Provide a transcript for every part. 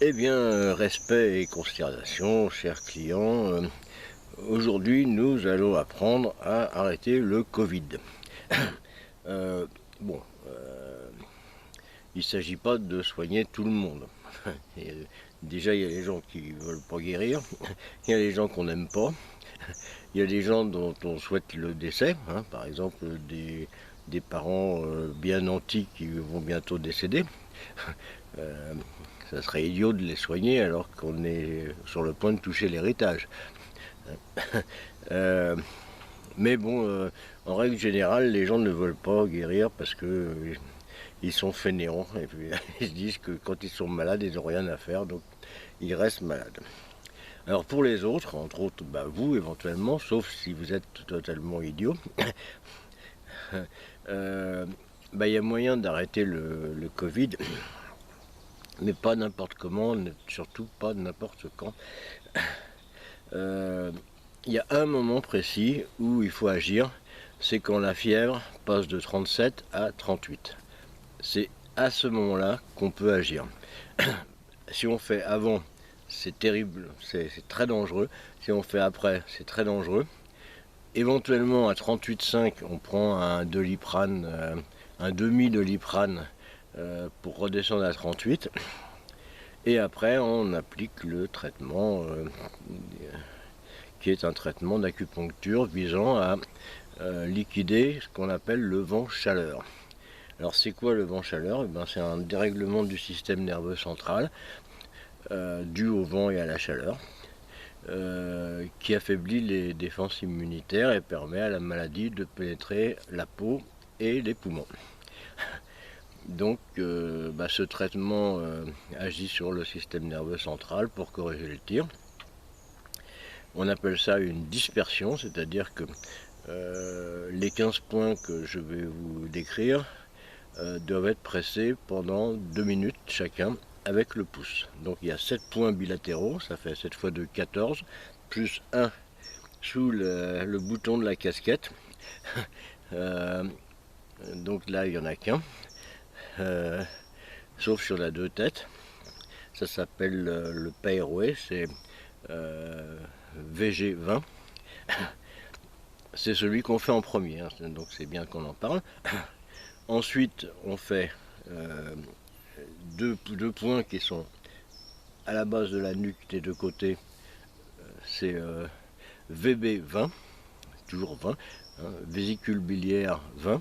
Eh bien, respect et considération, chers clients. Aujourd'hui, nous allons apprendre à arrêter le Covid. Euh, bon, il ne s'agit pas de soigner tout le monde. Déjà, il y a les gens qui ne veulent pas guérir, il y a les gens qu'on n'aime pas, il y a des gens dont on souhaite le décès, par exemple des parents bien nantis qui vont bientôt décéder. Ça serait idiot de les soigner alors qu'on est sur le point de toucher l'héritage. Mais bon, en règle générale, les gens ne veulent pas guérir parce que ils sont fainéants et puis ils se disent que quand ils sont malades, ils n'ont rien à faire, donc ils restent malades. Alors pour les autres, entre autres vous éventuellement, sauf si vous êtes totalement idiot, il y a moyen d'arrêter le Covid, mais pas n'importe comment, surtout pas n'importe quand. Il y a un moment précis où il faut agir, c'est quand la fièvre passe de 37 à 38. C'est à ce moment-là qu'on peut agir. Si on fait avant, c'est terrible, c'est très dangereux. Si on fait après, c'est très dangereux. Éventuellement, à 38,5, on prend un Doliprane, un demi-Doliprane pour redescendre à 38. Et après, on applique le traitement qui est un traitement d'acupuncture visant à liquider ce qu'on appelle le vent-chaleur. Alors c'est quoi le vent-chaleur? C'est un dérèglement du système nerveux central dû au vent et à la chaleur qui affaiblit les défenses immunitaires et permet à la maladie de pénétrer la peau et les poumons. Donc ce traitement agit sur le système nerveux central pour corriger le tir. On appelle ça une dispersion, c'est-à-dire que les 15 points que je vais vous décrire doivent être pressés pendant 2 minutes chacun avec le pouce. Donc il y a 7 points bilatéraux, ça fait 7 fois 2, 14, plus 1 sous le bouton de la casquette. Donc là il n'y en a qu'un, sauf sur la 2 têtes. Ça s'appelle le Pairway, c'est VG20. C'est celui qu'on fait en premier, donc c'est bien qu'on en parle. Ensuite, on fait deux points qui sont à la base de la nuque des deux côtés. C'est VB20, toujours 20, vésicule biliaire 20.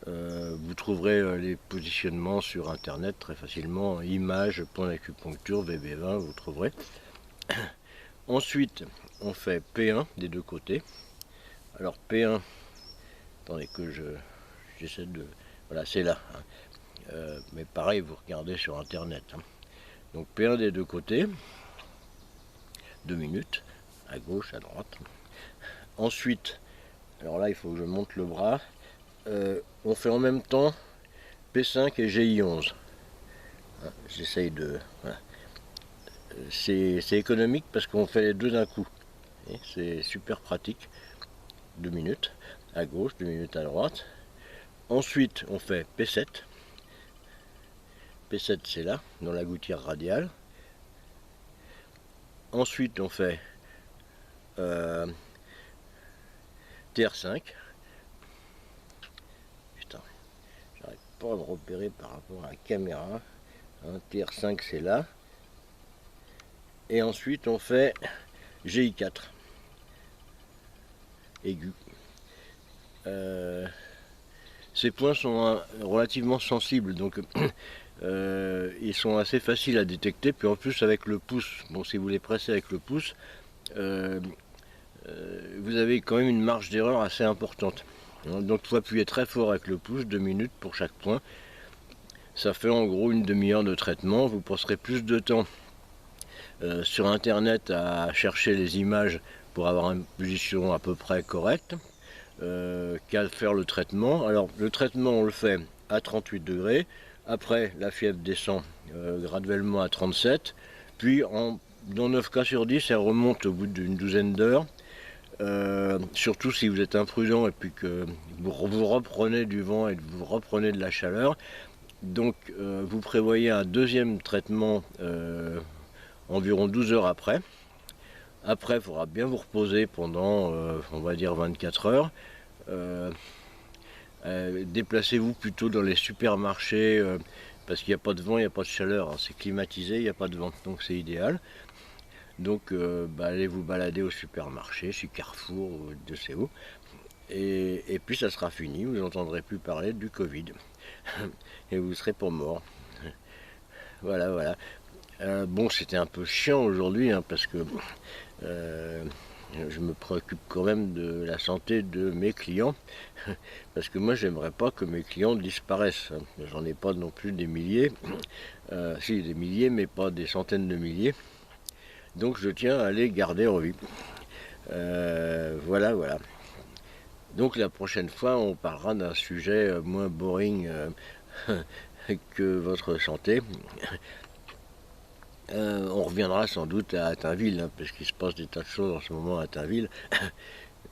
Vous trouverez les positionnements sur internet très facilement, images, point d'acupuncture, VB20, vous trouverez. Ensuite, on fait P1 des deux côtés. Alors P1, attendez que j'essaie de... Voilà, c'est là. Mais pareil, vous regardez sur internet. Donc P1 des deux côtés, 2 minutes, à gauche, à droite. Ensuite, alors là, il faut que je monte le bras. On fait en même temps P5 et GI11. J'essaye de... Voilà. C'est économique parce qu'on fait les deux d'un coup. C'est super pratique. 2 minutes à gauche, 2 minutes à droite. Ensuite, on fait P7. P7, c'est là, dans la gouttière radiale. Ensuite, on fait TR5. Putain, j'arrive pas à me repérer par rapport à la caméra. TR5, c'est là. Et ensuite, on fait GI4. Aigu. Ces points sont relativement sensibles, donc ils sont assez faciles à détecter. Puis en plus avec le pouce, bon, si vous les pressez avec le pouce, vous avez quand même une marge d'erreur assez importante. Donc il faut appuyer très fort avec le pouce, 2 minutes pour chaque point. Ça fait en gros une demi-heure de traitement. Vous passerez plus de temps sur internet à chercher les images pour avoir une position à peu près correcte qu'à faire le traitement. Alors le traitement on le fait à 38 degrés, après la fièvre descend graduellement à 37, puis dans 9 cas sur 10 elle remonte au bout d'une douzaine d'heures, surtout si vous êtes imprudent et puis que vous reprenez du vent et que vous reprenez de la chaleur. Donc vous prévoyez un deuxième traitement environ 12 heures après. Après, il faudra bien vous reposer pendant, on va dire, 24 heures. Déplacez-vous plutôt dans les supermarchés parce qu'il n'y a pas de vent, il n'y a pas de chaleur. Hein. C'est climatisé, il n'y a pas de vent, donc c'est idéal. Donc allez vous balader au supermarché, chez Carrefour, ou je sais où. Et puis ça sera fini, vous n'entendrez plus parler du Covid. Et vous serez pour mort. Voilà, voilà. Bon, c'était un peu chiant aujourd'hui hein, parce que je me préoccupe quand même de la santé de mes clients. Parce que moi, j'aimerais pas que mes clients disparaissent. J'en ai pas non plus des milliers. Si, des milliers, mais pas des centaines de milliers. Donc je tiens à les garder en vie. Voilà, voilà. Donc la prochaine fois, on parlera d'un sujet moins boring que votre santé. On reviendra sans doute à Attainville, hein, parce qu'il se passe des tas de choses en ce moment à Attainville.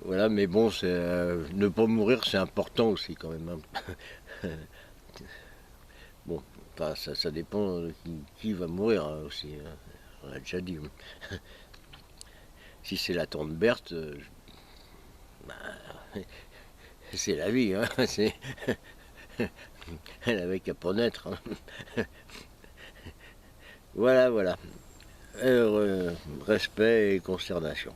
Voilà, mais bon, ne pas mourir, c'est important aussi quand même. Hein. Bon, enfin, ça dépend de qui va mourir hein, aussi. Hein. On l'a déjà dit. Si c'est la tante Berthe, bah, c'est la vie. Hein. Elle avait qu'à pas naître. Hein. Voilà, voilà. Respect et consternation.